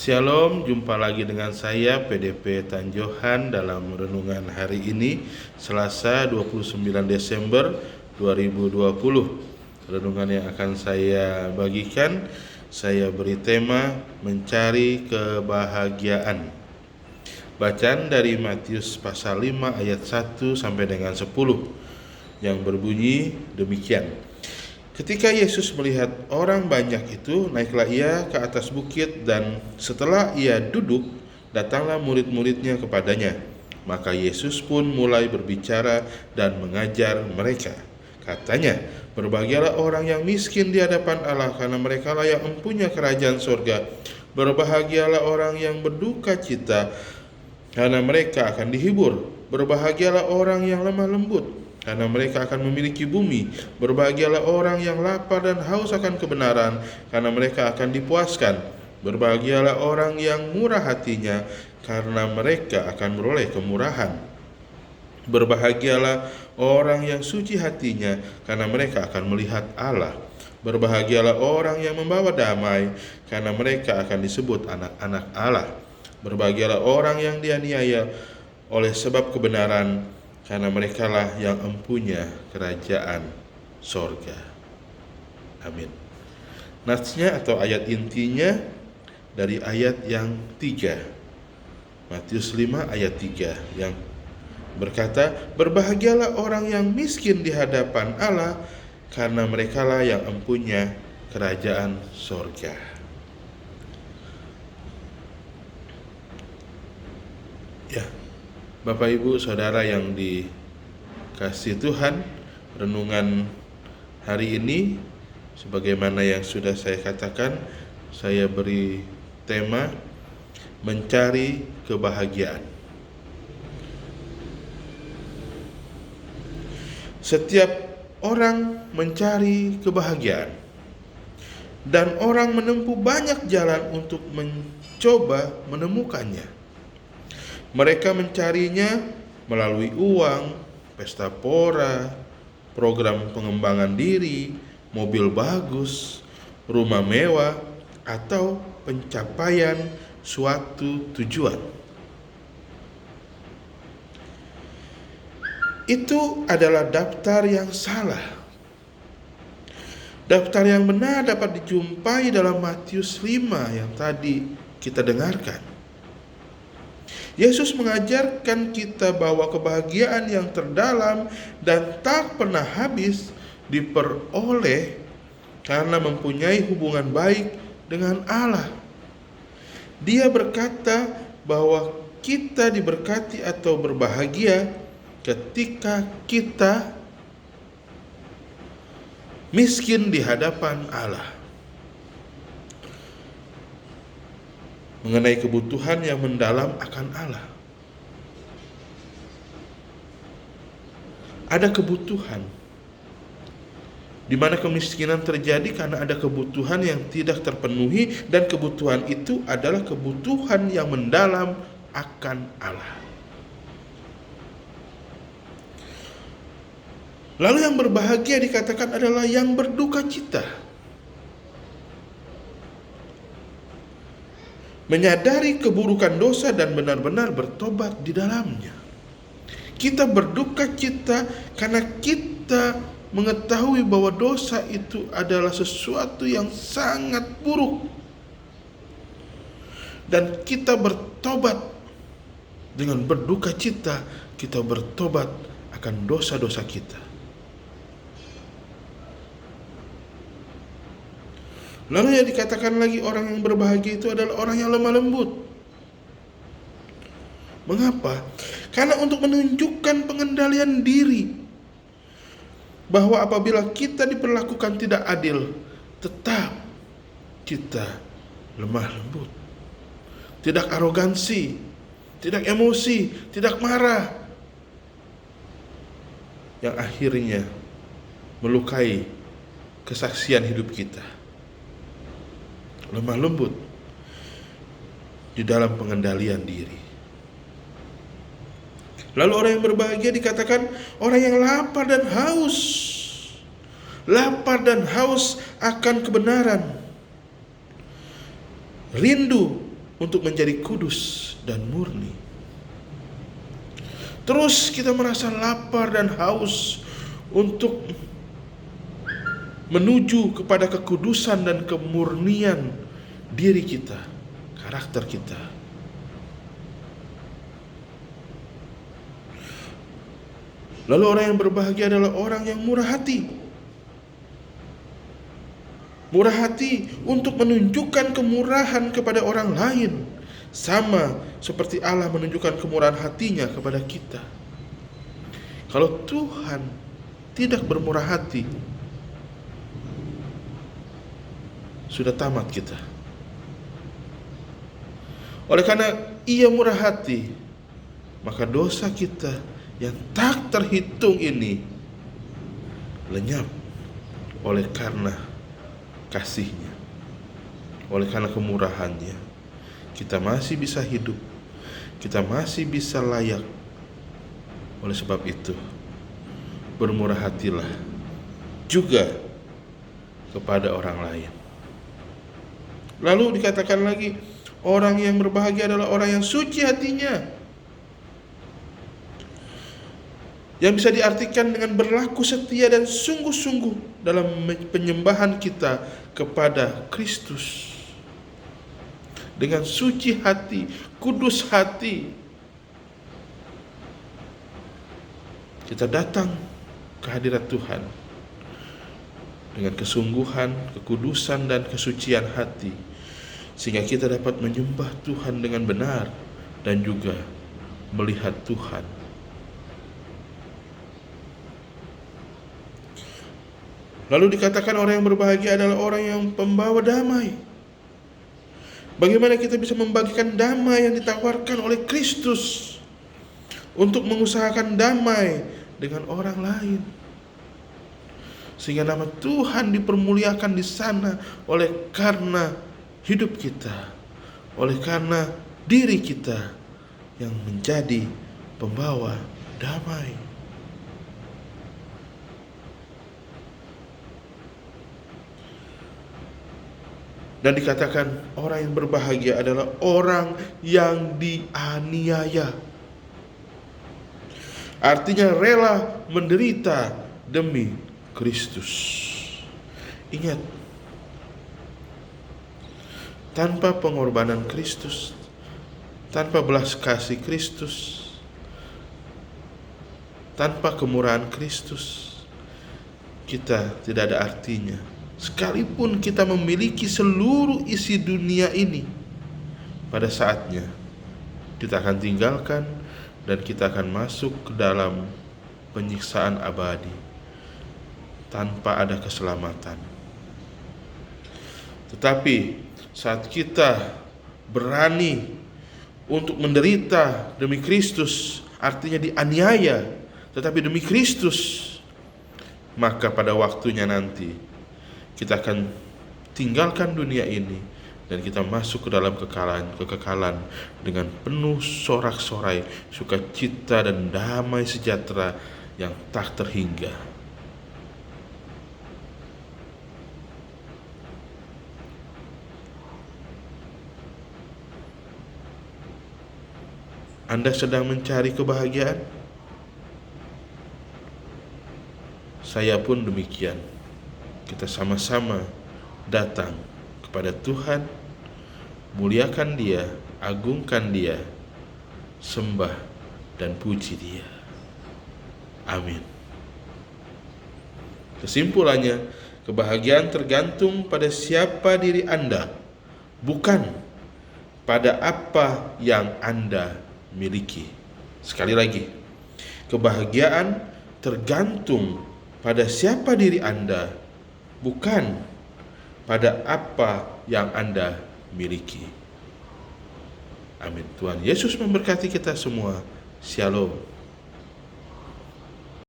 Shalom, jumpa lagi dengan saya PDP Tanjohan dalam renungan hari ini, Selasa 29 Desember 2020. Renungan yang akan saya bagikan, saya beri tema mencari kebahagiaan. Bacaan dari Matius pasal 5 ayat 1 sampai dengan 10 yang berbunyi demikian. Ketika Yesus melihat orang banyak itu, naiklah ia ke atas bukit, dan setelah ia duduk, datanglah murid-muridnya kepadanya. Maka Yesus pun mulai berbicara dan mengajar mereka. Katanya, berbahagialah orang yang miskin di hadapan Allah, karena merekalah yang mempunyai kerajaan surga. Berbahagialah orang yang berduka cita, karena mereka akan dihibur. Berbahagialah orang yang lemah lembut, karena mereka akan memiliki bumi. Berbahagialah orang yang lapar dan haus akan kebenaran, karena mereka akan dipuaskan. Berbahagialah orang yang murah hatinya, karena mereka akan beroleh kemurahan. Berbahagialah orang yang suci hatinya, karena mereka akan melihat Allah. Berbahagialah orang yang membawa damai, karena mereka akan disebut anak-anak Allah. Berbahagialah orang yang dianiaya oleh sebab kebenaran, karena merekalah yang mempunyai kerajaan sorga. Amin. Natsnya atau ayat intinya dari ayat yang 3, Matius 5 ayat 3, yang berkata, berbahagialah orang yang miskin di hadapan Allah, karena merekalah yang mempunyai kerajaan sorga. Ya, Bapak Ibu Saudara yang dikasihi Tuhan, renungan hari ini sebagaimana yang sudah saya katakan, saya beri tema mencari kebahagiaan. Setiap orang mencari kebahagiaan, dan orang menempuh banyak jalan untuk mencoba menemukannya. Mereka mencarinya melalui uang, pesta pora, program pengembangan diri, mobil bagus, rumah mewah, atau pencapaian suatu tujuan. Itu adalah daftar yang salah. Daftar yang benar dapat dijumpai dalam Matius 5 yang tadi kita dengarkan. Yesus mengajarkan kita bahwa kebahagiaan yang terdalam dan tak pernah habis diperoleh karena mempunyai hubungan baik dengan Allah. Dia berkata bahwa kita diberkati atau berbahagia ketika kita miskin di hadapan Allah. Mengenai kebutuhan yang mendalam akan Allah. Ada kebutuhan di mana kemiskinan terjadi karena ada kebutuhan yang tidak terpenuhi, dan kebutuhan itu adalah kebutuhan yang mendalam akan Allah. Lalu yang berbahagia dikatakan adalah yang berduka cita. Menyadari keburukan dosa dan benar-benar bertobat di dalamnya. Kita berduka cita karena kita mengetahui bahwa dosa itu adalah sesuatu yang sangat buruk, dan kita bertobat dengan berduka cita. Kita bertobat akan dosa-dosa kita. Lalu yang dikatakan lagi, orang yang berbahagia itu adalah orang yang lemah lembut. Mengapa? Karena untuk menunjukkan pengendalian diri, bahwa apabila kita diperlakukan tidak adil, tetap kita lemah lembut, tidak arogansi, tidak emosi, tidak marah, yang akhirnya melukai kesaksian hidup kita. Lemah lembut di dalam pengendalian diri. Lalu orang yang berbahagia dikatakan orang yang lapar dan haus. Lapar dan haus akan kebenaran. Rindu untuk menjadi kudus dan murni. Terus kita merasa lapar dan haus untuk menuju kepada kekudusan dan kemurnian diri kita, karakter kita. Lalu orang yang berbahagia adalah orang yang murah hati. Murah hati untuk menunjukkan kemurahan kepada orang lain, sama seperti Allah menunjukkan kemurahan hatinya kepada kita. Kalau Tuhan tidak bermurah hati, sudah tamat kita. Oleh karena Ia murah hati, maka dosa kita yang tak terhitung ini lenyap oleh karena kasih-Nya, oleh karena kemurahan-Nya. Kita masih bisa hidup, kita masih bisa layak. Oleh sebab itu, bermurah hatilah juga kepada orang lain. Lalu dikatakan lagi, orang yang berbahagia adalah orang yang suci hatinya, yang bisa diartikan dengan berlaku setia dan sungguh-sungguh dalam penyembahan kita kepada Kristus. Dengan suci hati, kudus hati, kita datang ke hadirat Tuhan dengan kesungguhan, kekudusan, dan kesucian hati, sehingga kita dapat menyembah Tuhan dengan benar dan juga melihat Tuhan. Lalu dikatakan orang yang berbahagia adalah orang yang pembawa damai. Bagaimana kita bisa membagikan damai yang ditawarkan oleh Kristus untuk mengusahakan damai dengan orang lain, sehingga nama Tuhan dipermuliakan di sana oleh karena hidup kita, oleh karena diri kita yang menjadi pembawa damai. Dan dikatakan orang yang berbahagia adalah orang yang dianiaya. Artinya rela menderita demi Kristus. Ingat, tanpa pengorbanan Kristus, tanpa belas kasih Kristus, tanpa kemurahan Kristus, kita tidak ada artinya. Sekalipun kita memiliki seluruh isi dunia ini, pada saatnya kita akan tinggalkan dan kita akan masuk ke dalam penyiksaan abadi tanpa ada keselamatan. Tetapi saat kita berani untuk menderita demi Kristus, artinya dianiaya, tetapi demi Kristus, maka pada waktunya nanti kita akan tinggalkan dunia ini dan kita masuk ke dalam kekekalan dengan penuh sorak-sorai, sukacita dan damai sejahtera yang tak terhingga. Anda sedang mencari kebahagiaan? Saya pun demikian. Kita sama-sama datang kepada Tuhan, muliakan Dia, agungkan Dia, sembah dan puji Dia. Amin. Kesimpulannya, kebahagiaan tergantung pada siapa diri Anda, bukan pada apa yang Anda miliki. Sekali lagi, kebahagiaan tergantung pada siapa diri Anda, bukan pada apa yang Anda miliki. Amin. Tuhan Yesus memberkati kita semua. Shalom.